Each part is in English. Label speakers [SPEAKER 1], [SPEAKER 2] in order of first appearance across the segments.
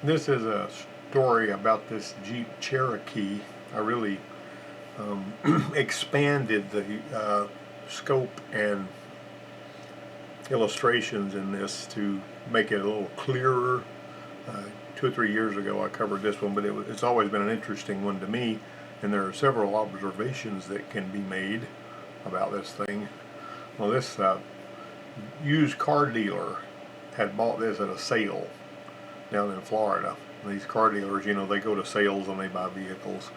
[SPEAKER 1] This is a story about this Jeep Cherokee. I really expanded the scope and illustrations in this to make it a little clearer. 2 or 3 years ago I covered this one, but it's always been an interesting one to me, and there are several observations that can be made about this thing. Well, this used car dealer had bought this at a sale down in Florida. These car dealers, you know, they go to sales and they buy vehicles.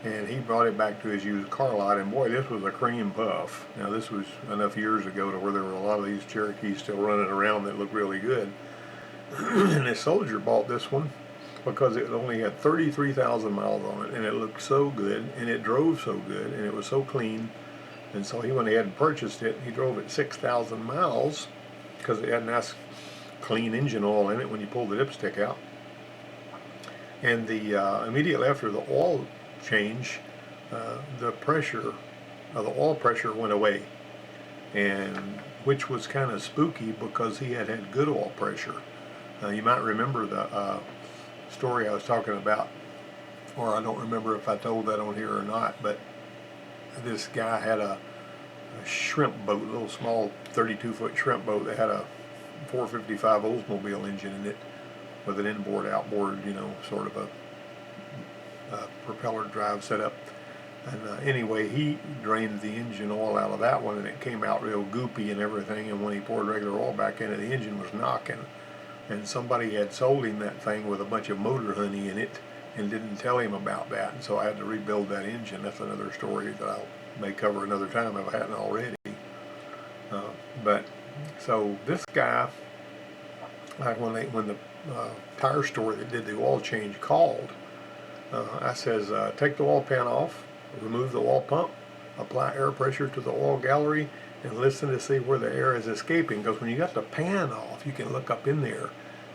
[SPEAKER 1] And he brought it back to his used car lot, and boy, this was a cream puff. Now, this was enough years ago to where there were a lot of these Cherokees still running around that look really good. And this soldier bought this one because it only had 33,000 miles on it, and it looked so good, and it drove so good, and it was so clean. And so he went ahead and purchased it. He drove it 6,000 miles because it had nice clean engine oil in it when you pull the dipstick out. And the immediately after the oil change, the pressure of the oil pressure went away, and which was kind of spooky because he had had good oil pressure. You might remember the story I was talking about, or I don't remember if I told that on here or not, but this guy had a shrimp boat, a little small 32-foot shrimp boat that had a 455 Oldsmobile engine in it with an inboard outboard, you know, sort of a propeller drive setup. And anyway, he drained the engine oil out of that one, and it came out real goopy and everything, and when he poured regular oil back in it, the engine was knocking. And somebody had sold him that thing with a bunch of motor honey in it and didn't tell him about that, and so I had to rebuild that engine. That's another story that I may cover another time if I hadn't already. But so this guy, like when the tire store that did the oil change called, I says, take the oil pan off, remove the oil pump, apply air pressure to the oil gallery, and listen to see where the air is escaping. Because when you got the pan off, you can look up in there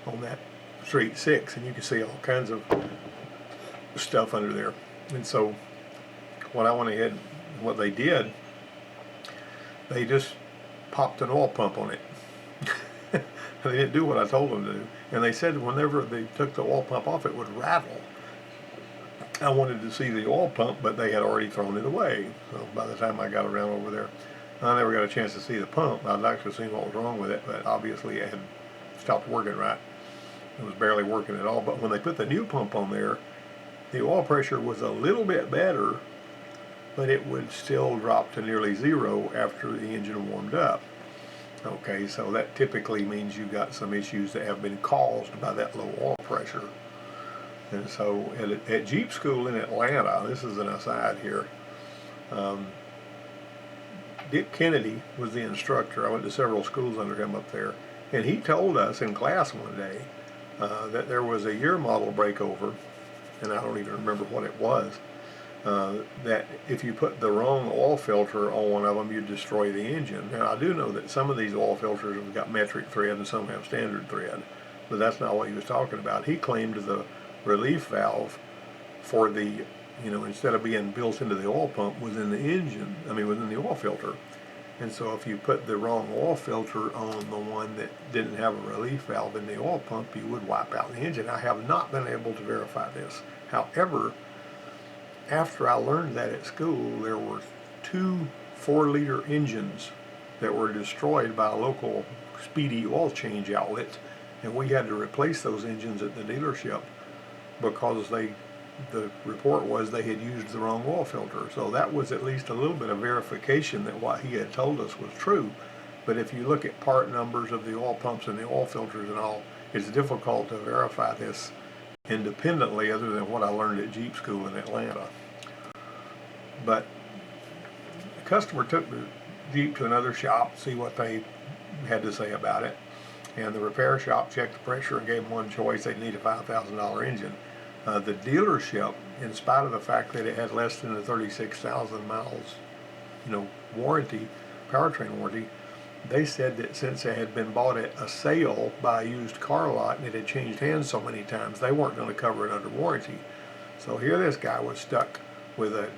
[SPEAKER 1] on that straight 6, and you can see all kinds of stuff under there. And so when I went ahead, what they did, they just popped an oil pump on it. They didn't do what I told them to do. And they said whenever they took the oil pump off, it would rattle. I wanted to see the oil pump, but they had already thrown it away. So by the time I got around over there, I never got a chance to see the pump. I'd like to have seen what was wrong with it, but obviously it had stopped working right. It was barely working at all. But when they put the new pump on there, the oil pressure was a little bit better, but it would still drop to nearly 0 after the engine warmed up. Okay, so that typically means you got some issues that have been caused by that low oil pressure. And so at Jeep School in Atlanta, this is an aside here, Dick Kennedy was the instructor. I went to several schools under him up there, and he told us in class one day that there was a year model breakover, and I don't even remember what it was, that if you put the wrong oil filter on one of them, you'd destroy the engine. Now, I do know that some of these oil filters have got metric thread and some have standard thread, but that's not what he was talking about. He claimed the relief valve for the, you know, instead of being built into the oil pump, was in the engine, within the oil filter. And so if you put the wrong oil filter on the one that didn't have a relief valve in the oil pump, you would wipe out the engine. I have not been able to verify this. However, after I learned that at school, there were 2 4-liter engines that were destroyed by a local speedy oil change outlet, and we had to replace those engines at the dealership because the report was they had used the wrong oil filter. So that was at least a little bit of verification that what he had told us was true. But if you look at part numbers of the oil pumps and the oil filters and all, it's difficult to verify this independently other than what I learned at Jeep School in Atlanta. But the customer took the Jeep to another shop to see what they had to say about it, and the repair shop checked the pressure and gave them one choice. They'd need a $5,000 engine. The dealership, in spite of the fact that it had less than a 36,000 miles, warranty, powertrain warranty, they said that since it had been bought at a sale by a used car lot and it had changed hands so many times, they weren't going to cover it under warranty. So here this guy was stuck with a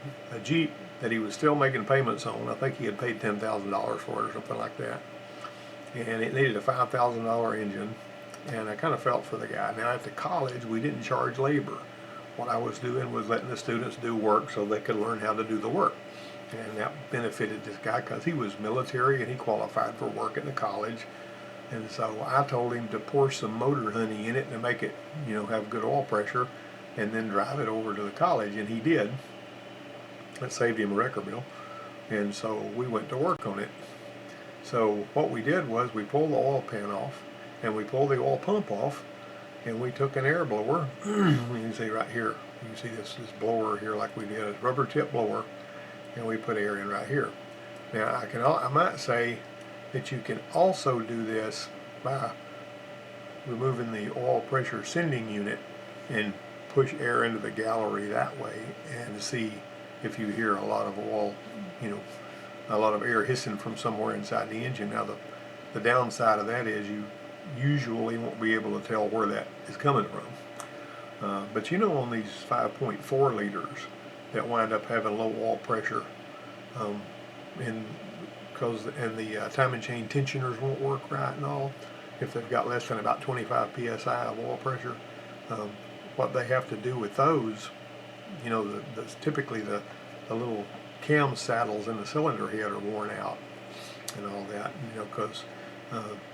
[SPEAKER 1] Jeep that he was still making payments on. I think he had paid $10,000 for it or something like that. And it needed a $5,000 engine. and I kind of felt for the guy. Now at the college, we didn't charge labor. What I was doing was letting the students do work so they could learn how to do the work. And that benefited this guy because he was military and he qualified for work at the college. And so I told him to pour some motor honey in it to make it, have good oil pressure, and then drive it over to the college, and he did. That saved him a record bill. And so we went to work on it. So what we did was we pulled the oil pan off, and we pulled the oil pump off, and we took an air blower. You can see right here, you can see this blower here like we did, a rubber tip blower, and we put air in right here. Now I might say that you can also do this by removing the oil pressure sending unit and push air into the gallery that way and see if you hear a lot of oil, a lot of air hissing from somewhere inside the engine. Now the downside of that is you usually won't be able to tell where that is coming from. But on these 5.4 liters that wind up having low oil pressure, and the timing chain tensioners won't work right and all, if they've got less than about 25 psi of oil pressure, what they have to do with those, typically the little cam saddles in the cylinder head are worn out and all that, because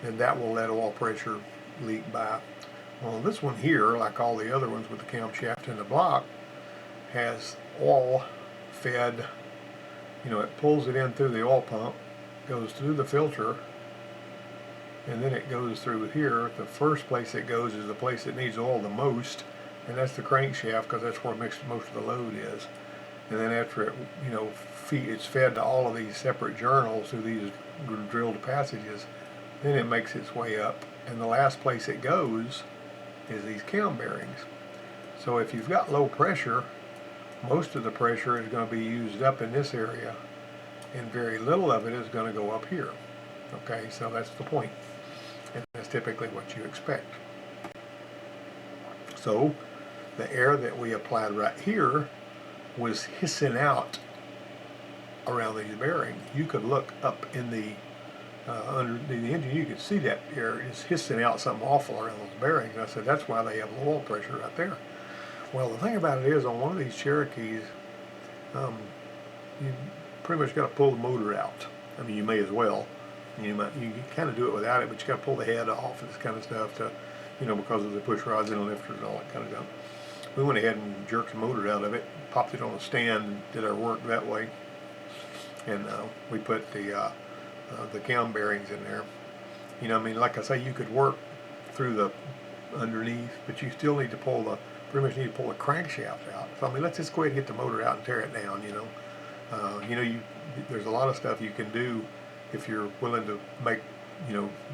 [SPEAKER 1] and that will let oil pressure leak by. Well, this one here, like all the other ones with the camshaft and the block, has oil fed, it pulls it in through the oil pump, goes through the filter, and then it goes through here. The first place it goes is the place that needs oil the most, and that's the crankshaft, because that's where most of the load is. And then after it, it's fed to all of these separate journals through these drilled passages, then it makes its way up, and the last place it goes is these cam bearings. So if you've got low pressure, most of the pressure is going to be used up in this area, and very little of it is going to go up here. Okay, so that's the point, and that's typically what you expect. So the air that we applied right here was hissing out around these bearings. You could look up in the under the engine, you could see that air is hissing out something awful around those bearings. And I said, that's why they have low oil pressure right there. Well, the thing about it is, on one of these Cherokees, you pretty much got to pull the motor out. I mean, you may as well. You kind of do it without it, but you got to pull the head off and this kind of stuff to, because of the push rods and lifters and all that kind of stuff. We went ahead and jerked the motor out of it, popped it on a stand, and did our work that way. And we put the cam bearings in there. Like I say, you could work through the underneath, but you still need to pretty much need to pull the crankshaft out. So let's just go ahead and get the motor out and tear it down. There's a lot of stuff you can do if you're willing to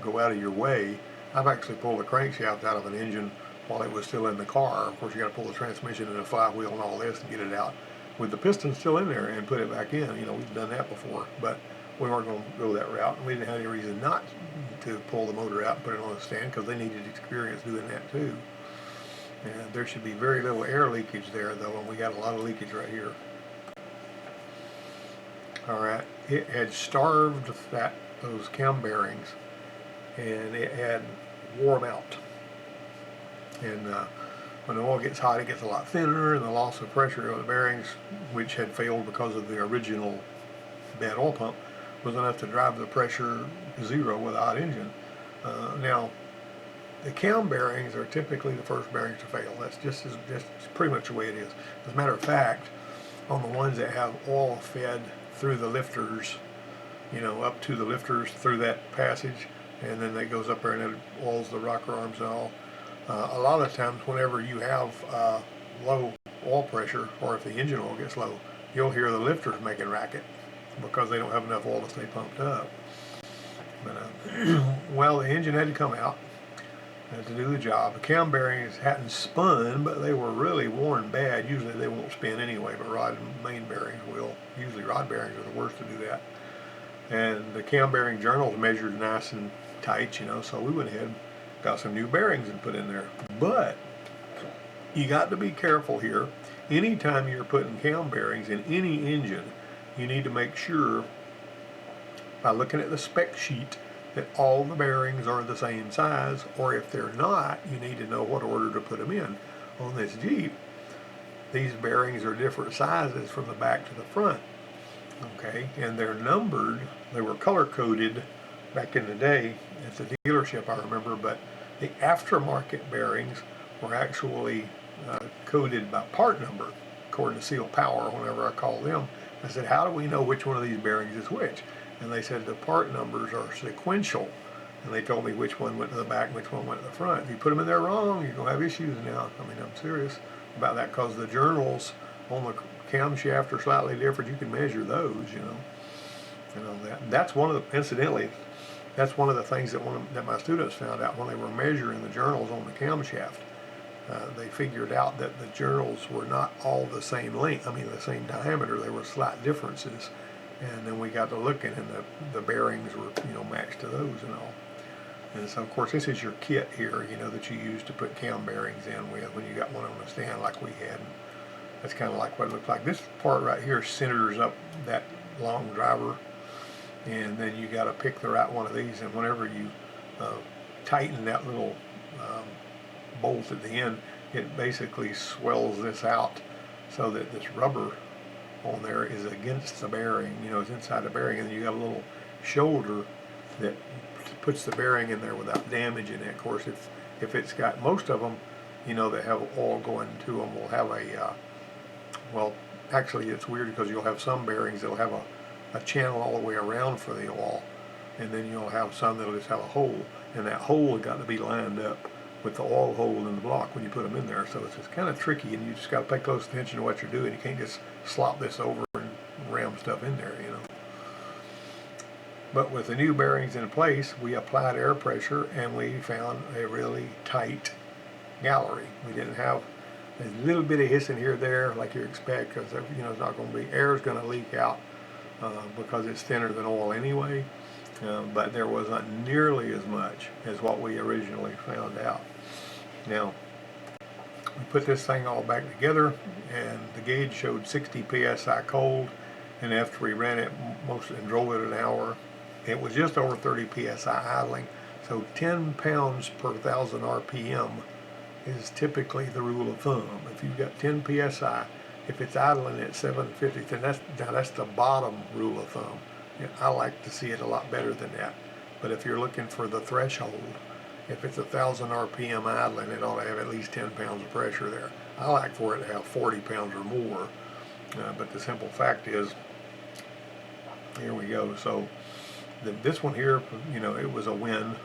[SPEAKER 1] go out of your way. I've actually pulled the crankshaft out of an engine while it was still in the car. Of course, you got to pull the transmission and the flywheel and all this and get it out with the piston still in there and put it back in. We've done that before, but we weren't going to go that route, and we didn't have any reason not to pull the motor out and put it on the stand, because they needed experience doing that too. And there should be very little air leakage there, though, and we got a lot of leakage right here. All right, it had starved those cam bearings, and it had wore them out. And when the oil gets hot, it gets a lot thinner, and the loss of pressure of the bearings, which had failed because of the original bad oil pump, was enough to drive the pressure to zero with a hot engine. Now, the cam bearings are typically the first bearings to fail. That's just pretty much the way it is. As a matter of fact, on the ones that have oil fed through the lifters, up to the lifters through that passage, and then that goes up there and it oils the rocker arms and all. A lot of times, whenever you have low oil pressure, or if the engine oil gets low, you'll hear the lifters making racket because they don't have enough oil to stay pumped up. But well, the engine had to come out to do the job. The cam bearings hadn't spun, but they were really worn bad. Usually they won't spin anyway, but rod and main bearings will. Usually rod bearings are the worst to do that. And the cam bearing journals measured nice and tight, so we went ahead, got some new bearings and put in there. But you got to be careful here. Anytime you're putting cam bearings in any engine, you need to make sure, by looking at the spec sheet, that all the bearings are the same size, or if they're not, you need to know what order to put them in. On this Jeep, these bearings are different sizes from the back to the front, okay, and they're numbered. They were color coded back in the day at the dealership, I remember, but the aftermarket bearings were actually coded by part number, according to Seal Power. Whenever I called them, I said, how do we know which one of these bearings is which? And they said the part numbers are sequential, and they told me which one went to the back and which one went to the front. If you put them in there wrong, you're going to have issues now. I mean, I'm serious about that, because the journals on the camshaft are slightly different. You can measure those, that's one of the, incidentally, that's one of the things that my students found out when they were measuring the journals on the camshaft. They figured out that the journals were not all the same length, the same diameter. There were slight differences. And then we got to looking, and the bearings were, matched to those and all. And so, of course, this is your kit here, that you use to put cam bearings in with when you got one on the stand like we had. That's kind of like what it looks like. This part right here centers up that long driver, and then you got to pick the right one of these. And whenever you tighten that little bolt at the end, it basically swells this out so that this rubber on there is against the bearing, it's inside the bearing, and then you got a little shoulder that puts the bearing in there without damaging it. Of course, if it's got, most of them, that have oil going to them will have a, well, actually it's weird because you'll have some bearings that'll have a channel all the way around for the oil, and then you'll have some that'll just have a hole, and that hole has got to be lined up with the oil hole in the block when you put them in there. So it's just kind of tricky, and you just got to pay close attention to what you're doing. You can't just slop this over and ram stuff in there, But with the new bearings in place, we applied air pressure, and we found a really tight gallery. We didn't have a little bit of hissing here or there like you expect, because it's not going to be, air is going to leak out because it's thinner than oil anyway. But there wasn't nearly as much as what we originally found out. Now, we put this thing all back together, and the gauge showed 60 psi cold, and after we ran it and drove it an hour, it was just over 30 psi idling. So 10 pounds per 1,000 RPM is typically the rule of thumb. If you've got 10 psi, if it's idling at 750, then that's the bottom rule of thumb. I like to see it a lot better than that. But if you're looking for the threshold, if it's 1,000 RPM idling, it ought to have at least 10 pounds of pressure there. I like for it to have 40 pounds or more. But the simple fact is, here we go. So this one here, it was a win.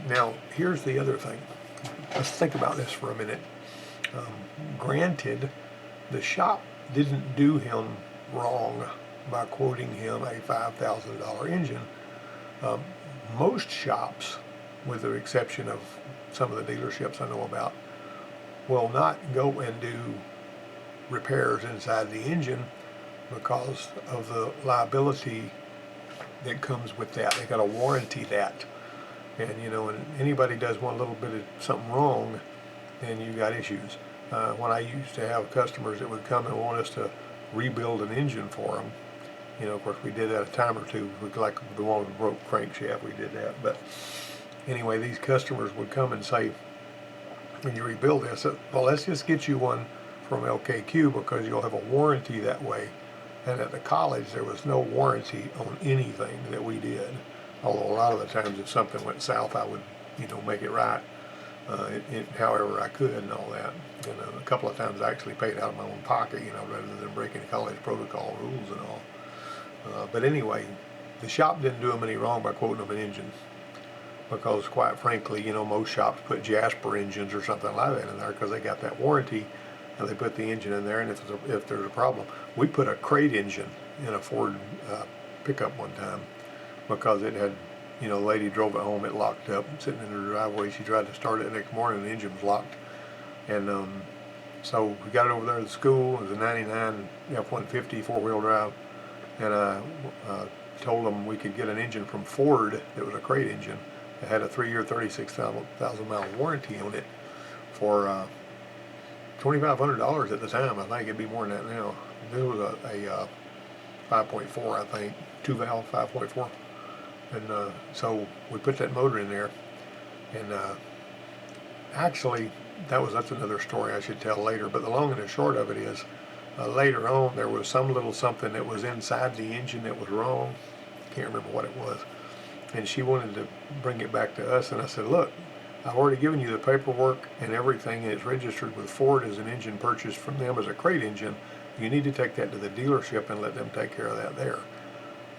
[SPEAKER 1] Now, here's the other thing. Let's think about this for a minute. Granted, the shop didn't do him wrong by quoting him a $5,000 engine. Most shops, with the exception of some of the dealerships I know about, will not go and do repairs inside the engine because of the liability that comes with that. They got to warranty that. And when anybody does one little bit of something wrong, then you got issues. When I used to have customers that would come and want us to rebuild an engine for them, of course we did that a time or two. Like the one with the broke crankshaft, we did that. But anyway, these customers would come and say, when you rebuild this, well, let's just get you one from LKQ because you'll have a warranty that way. And at the college, there was no warranty on anything that we did. Although a lot of the times if something went south, I would, make it right, however I could and all that. A couple of times I actually paid out of my own pocket, rather than breaking college protocol rules and all. But anyway, the shop didn't do them any wrong by quoting them an engine. Because quite frankly, most shops put Jasper engines or something like that in there because they got that warranty, and they put the engine in there, and if there's a problem. We put a crate engine in a Ford pickup one time because it had, the lady drove it home, it locked up, sitting in her driveway. She tried to start it the next morning, and the engine was locked. And so we got it over there to the school. It was a 99 F-150 four-wheel drive, and I told them we could get an engine from Ford that was a crate engine. It had a 3-year, 36,000 mile warranty on it for $2,500 at the time. I think it'd be more than that now. It was a 5.4, I think, 2-valve 5.4, And so we put that motor in there, and actually that's another story I should tell later. But the long and the short of it is, later on there was some little something that was inside the engine that was wrong. Can't remember what it was. And she wanted to bring it back to us, and I said, look, I've already given you the paperwork and everything, and it's registered with Ford as an engine purchased from them as a crate engine. You need to take that to the dealership and let them take care of that there.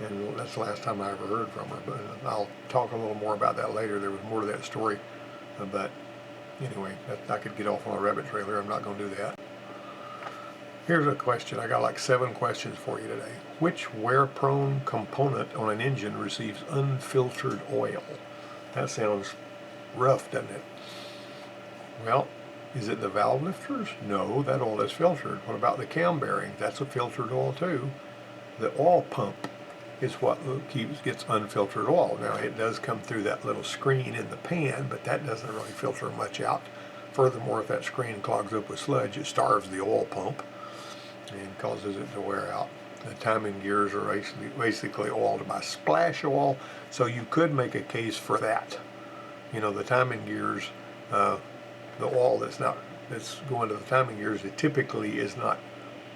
[SPEAKER 1] And that's the last time I ever heard from her, but I'll talk a little more about that later. There was more to that story, but anyway, I could get off on a rabbit trail here. I'm not going to do that. Here's a question. I got like 7 questions for you today. Which wear-prone component on an engine receives unfiltered oil? That sounds rough, doesn't it? Well, is it the valve lifters? No, that oil is filtered. What about the cam bearing? That's a filtered oil too. The oil pump is what gets unfiltered oil. Now it does come through that little screen in the pan, but that doesn't really filter much out. Furthermore, if that screen clogs up with sludge, it starves the oil pump and causes it to wear out. The timing gears are basically oiled by splash oil, so you could make a case for that. You know, the timing gears, the oil that's going to the timing gears, it typically is not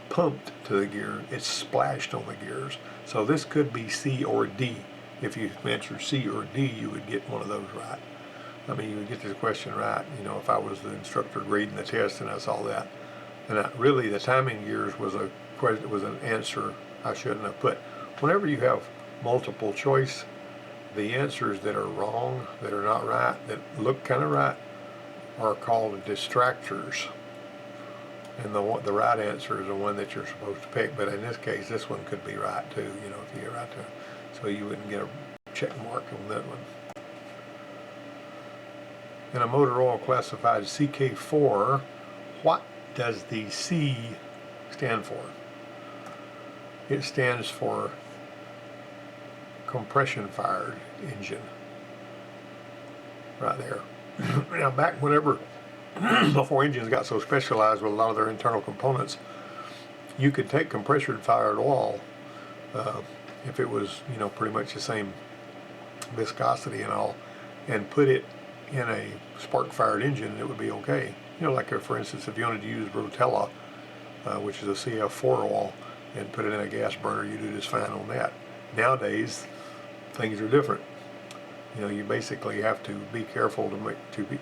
[SPEAKER 1] pumped to the gear, it's splashed on the gears. So this could be C or D. If you answer C or D, you would get one of those right. I mean, you would get this question right, you know, if I was the instructor grading the test and I saw that. And really, the timing gears was an answer I shouldn't have put. Whenever you have multiple choice, the answers that are wrong, that are not right, that look kind of right, are called distractors. And the right answer is the one that you're supposed to pick. But in this case, this one could be right too, you know, if you get right to it. So you wouldn't get a check mark on that one. In a motor oil classified CK4, what does the C stand for? It stands for compression fired engine. Right there. Now back whenever before engines got so specialized with a lot of their internal components, you could take compression fired oil if it was, you know, pretty much the same viscosity and all, and put it in a spark fired engine and it would be okay. You know, like for instance, if you wanted to use Rotella, which is a CF4 oil, and put it in a gas burner, you do just fine on that. Nowadays, things are different. You know, you basically have to be careful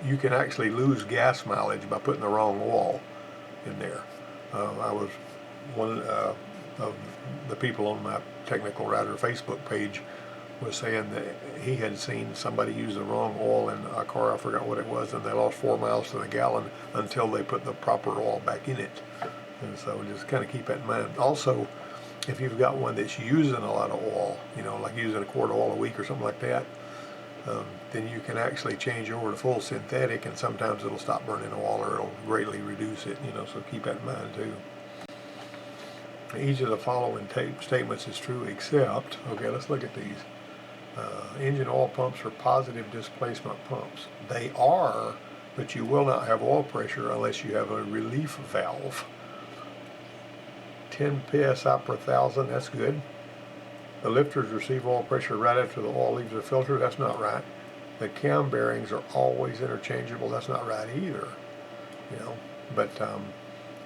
[SPEAKER 1] you can actually lose gas mileage by putting the wrong oil in there. I was one of the people on my Technical Writer Facebook page was saying that he had seen somebody use the wrong oil in a car, I forgot what it was, and they lost 4 miles to the gallon until they put the proper oil back in it. And so just kind of keep that in mind. Also, if you've got one that's using a lot of oil, you know, like using a quart of oil a week or something like that, then you can actually change over to full synthetic, and sometimes it'll stop burning oil or it'll greatly reduce it, you know, so keep that in mind too. Each of the following statements is true except, okay, let's look at these. Engine oil pumps are positive displacement pumps. They are, but you will not have oil pressure unless you have a relief valve. 10 psi per thousand, that's good. The lifters receive oil pressure right after the oil leaves the filter, that's not right. The cam bearings are always interchangeable, that's not right either. You know, but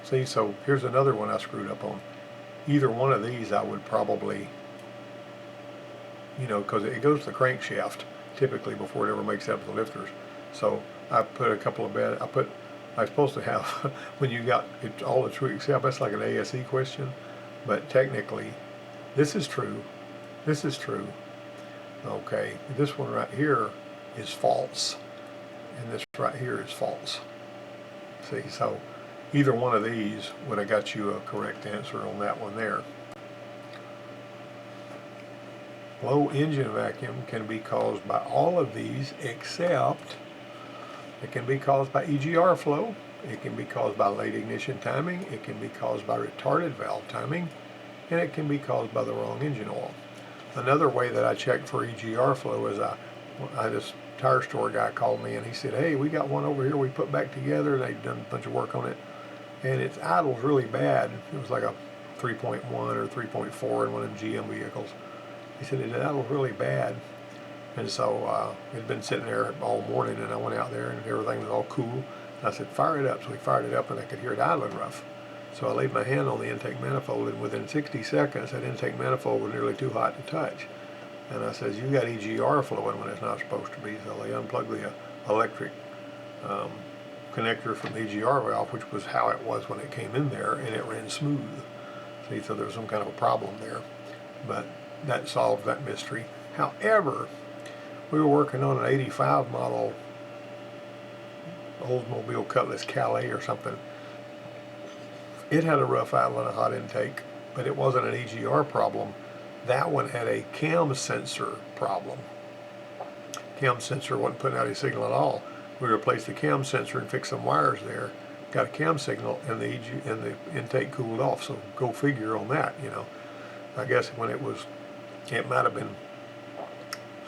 [SPEAKER 1] see, so here's another one I screwed up on. Either one of these I would probably, you know, because it goes to the crankshaft typically before it ever makes it up to the lifters. So I put a couple of I'm supposed to have, when you got it all the true except, that's like an ASE question, but technically this is true, this is true, okay, this one right here is false, and this right here is false. See, so either one of these would have got you a correct answer on that one there. Low engine vacuum can be caused by all of these except it can be caused by EGR flow, it can be caused by late ignition timing, it can be caused by retarded valve timing, and it can be caused by the wrong engine oil. Another way that I check for EGR flow is this tire store guy called me and he said, hey, we got one over here we put back together, they've done a bunch of work on it, and its idle's really bad. It was like a 3.1 or 3.4 in one of them GM vehicles. He said it idle's really bad. And so it'd been sitting there all morning, and I went out there and everything was all cool. And I said, fire it up. So we fired it up, and I could hear it idling rough. So I laid my hand on the intake manifold, and within 60 seconds that intake manifold was nearly too hot to touch. And I says, you got EGR flowing when it's not supposed to be. So they unplugged the electric connector from the EGR valve, which was how it was when it came in there, and it ran smooth. See, so there was some kind of a problem there. But that solved that mystery. However, we were working on an 85 model Oldsmobile Cutlass Calais or something. It had a rough idle and a hot intake, but it wasn't an EGR problem. That one had a cam sensor problem. Cam sensor wasn't putting out a signal at all. We replaced the cam sensor and fixed some wires there, got a cam signal, and the intake cooled off. So go figure on that, you know. I guess when it might have been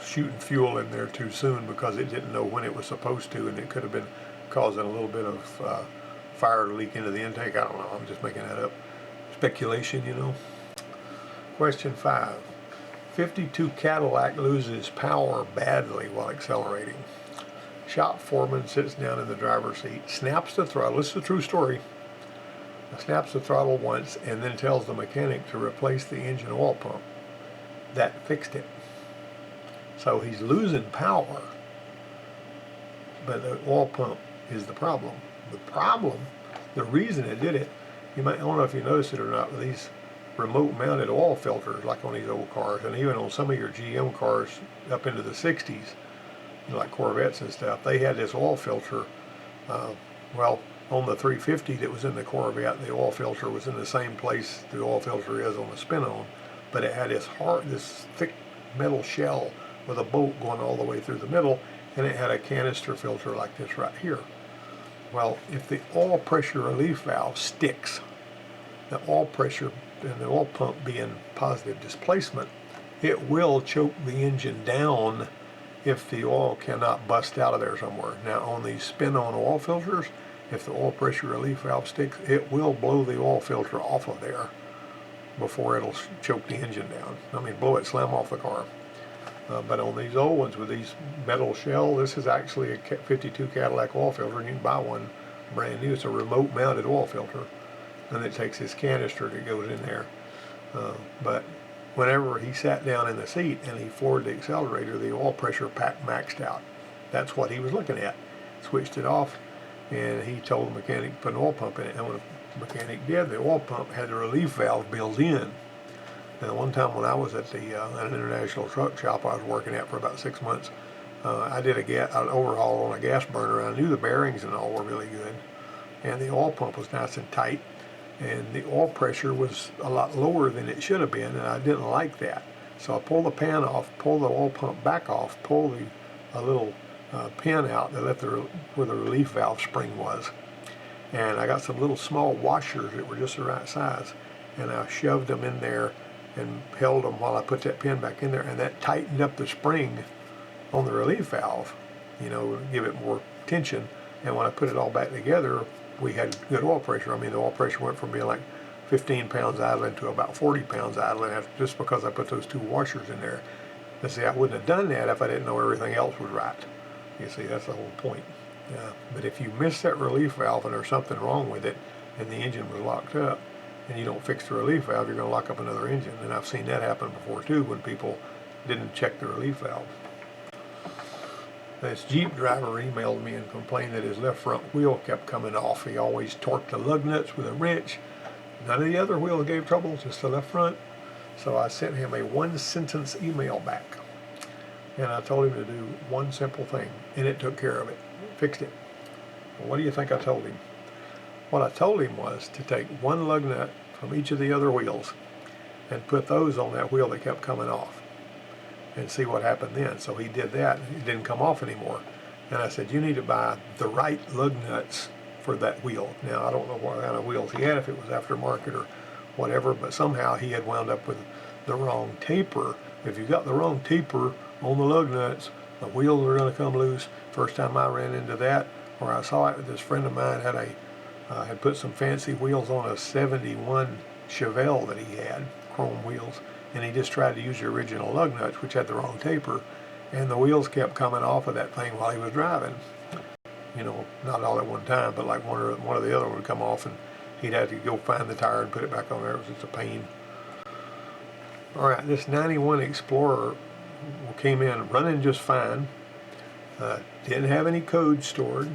[SPEAKER 1] shooting fuel in there too soon because it didn't know when it was supposed to, and it could have been causing a little bit of fire to leak into the intake. I don't know, I'm just making that up. Speculation, you know. Question 5. 52 Cadillac loses power badly while accelerating. Shop foreman sits down in the driver's seat, snaps the throttle. This is a true story. Snaps the throttle once and then tells the mechanic to replace the engine oil pump. That fixed it. So he's losing power, but the oil pump is the problem. The reason it did it, I don't know if you noticed it or not, but these remote mounted oil filters, like on these old cars, and even on some of your GM cars up into the 60s, you know, like Corvettes and stuff, they had this oil filter. Well, on the 350 that was in the Corvette, the oil filter was in the same place the oil filter is on the Spin-On, but it had this thick metal shell with a bolt going all the way through the middle, and it had a canister filter like this right here. Well, if the oil pressure relief valve sticks, the oil pressure and the oil pump being positive displacement, it will choke the engine down if the oil cannot bust out of there somewhere. Now on these Spin-On oil filters, if the oil pressure relief valve sticks, it will blow the oil filter off of there before it'll choke the engine down. I mean, blow it, slam off the car. But on these old ones with these metal shell, this is actually a 52 Cadillac oil filter, and you can buy one brand new. It's a remote mounted oil filter, and it takes this canister that goes in there. But whenever he sat down in the seat and he floored the accelerator, the oil pressure maxed out. That's what he was looking at. Switched it off, and he told the mechanic to put an oil pump in it. And when the mechanic did, the oil pump had the relief valve built in. Now, one time when I was at an international truck shop I was working at for about 6 months, I did an overhaul on a gas burner. I knew the bearings and all were really good, and the oil pump was nice and tight, and the oil pressure was a lot lower than it should have been, and I didn't like that. So I pulled the pan off, pulled the oil pump back off, pulled a little pin out that left where the relief valve spring was, and I got some little small washers that were just the right size, and I shoved them in there and held them while I put that pin back in there, and that tightened up the spring on the relief valve, you know, give it more tension. And when I put it all back together, we had good oil pressure. I mean, the oil pressure went from being like 15 pounds idling to about 40 pounds idling just because I put those two washers in there. And see, I wouldn't have done that if I didn't know everything else was right. You see, that's the whole point. But if you miss that relief valve and there's something wrong with it and the engine was locked up, and you don't fix the relief valve, you're going to lock up another engine. And I've seen that happen before too, when people didn't check the relief valve. This Jeep driver emailed me and complained that his left front wheel kept coming off. He always torqued the lug nuts with a wrench. None of the other wheels gave trouble, just the left front. So I sent him a 1-sentence email back. And I told him to do one simple thing, and it took care of it. Fixed it. Well, what do you think I told him? What I told him was to take one lug nut from each of the other wheels and put those on that wheel that kept coming off and see what happened then. So he did that, and it didn't come off anymore. And I said, you need to buy the right lug nuts for that wheel. Now, I don't know what kind of wheels he had, if it was aftermarket or whatever, but somehow he had wound up with the wrong taper. If you got the wrong taper on the lug nuts, the wheels are going to come loose. First time I ran into that, or I saw it, this friend of mine had put some fancy wheels on a 71 Chevelle that he had, chrome wheels, and he just tried to use the original lug nuts, which had the wrong taper, and the wheels kept coming off of that thing while he was driving. You know, not all at one time, but like one or the other would come off, and he'd have to go find the tire and put it back on there. It was just a pain. All right, this 91 Explorer came in running just fine. Didn't have any code stored,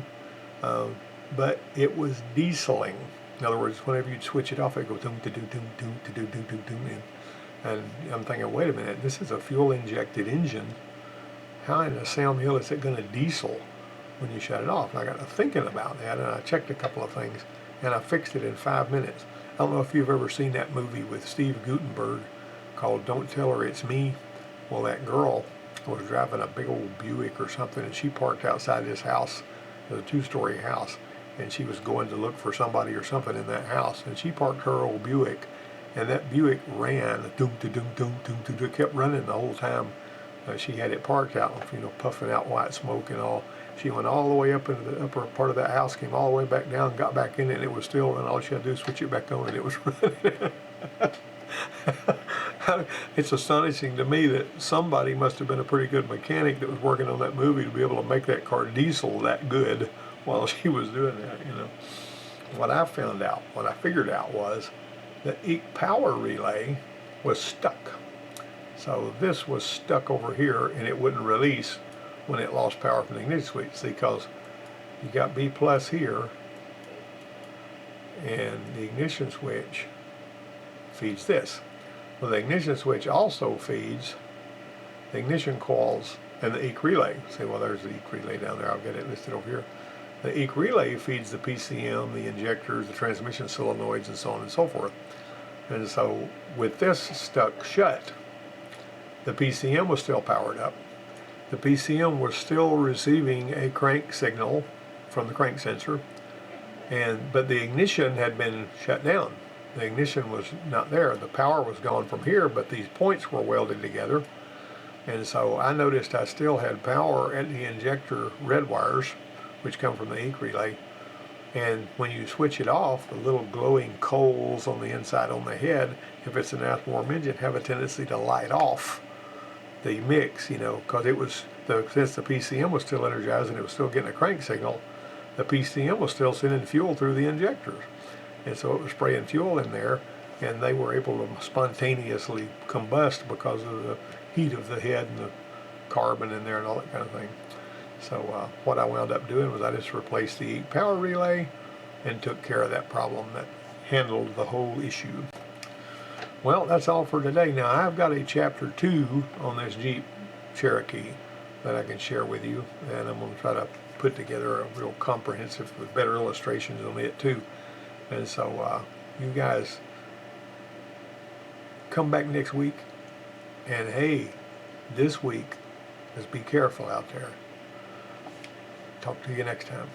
[SPEAKER 1] but it was dieseling. In other words, whenever you'd switch it off, it would go doom to doom doom doom to doom doom doom doom. And I'm thinking, wait a minute, this is a fuel-injected engine. How in the Sam Hill is it going to diesel when you shut it off? And I got to thinking about that, and I checked a couple of things, and I fixed it in 5 minutes. I don't know if you've ever seen that movie with Steve Guttenberg called Don't Tell Her It's Me. Well, that girl was driving a big old Buick or something, and she parked outside this house. It was a 2-story house, and she was going to look for somebody or something in that house, and she parked her old Buick, and that Buick ran, doom to doom doom doom to doom, kept running the whole time. She had it parked out, you know, puffing out white smoke and all. She went all the way up into the upper part of that house, came all the way back down, got back in it, and it was still running. All she had to do was switch it back on, and it was running. It's astonishing to me that somebody must have been a pretty good mechanic that was working on that movie to be able to make that car diesel that good while she was doing that, you know. What I figured out was the power relay was stuck. So this was stuck over here, and it wouldn't release when it lost power from the ignition switch. See, because you got B plus here, and the ignition switch feeds this. Well, the ignition switch also feeds the ignition coils and the EC relay. See, well, there's the EC relay down there. I'll get it listed over here. The EC relay feeds the PCM, the injectors, the transmission solenoids, and so on and so forth. And so with this stuck shut, the PCM was still powered up. The PCM was still receiving a crank signal from the crank sensor, but the ignition had been shut down. The ignition was not there. The power was gone from here, but these points were welded together. And so I noticed I still had power at the injector red wires, which come from the EC relay. And when you switch it off, the little glowing coals on the inside on the head, if it's an Athwarm engine, have a tendency to light off the mix, you know, because since the PCM was still energized and it was still getting a crank signal, the PCM was still sending fuel through the injectors. And so it was spraying fuel in there, and they were able to spontaneously combust because of the heat of the head and the carbon in there and all that kind of thing. So what I wound up doing was I just replaced the power relay and took care of that problem. That handled the whole issue. Well, that's all for today. Now, I've got a chapter 2 on this Jeep Cherokee that I can share with you, and I'm going to try to put together a real comprehensive with better illustrations on it too. And so you guys come back next week, and hey, this week, just be careful out there. Talk to you next time.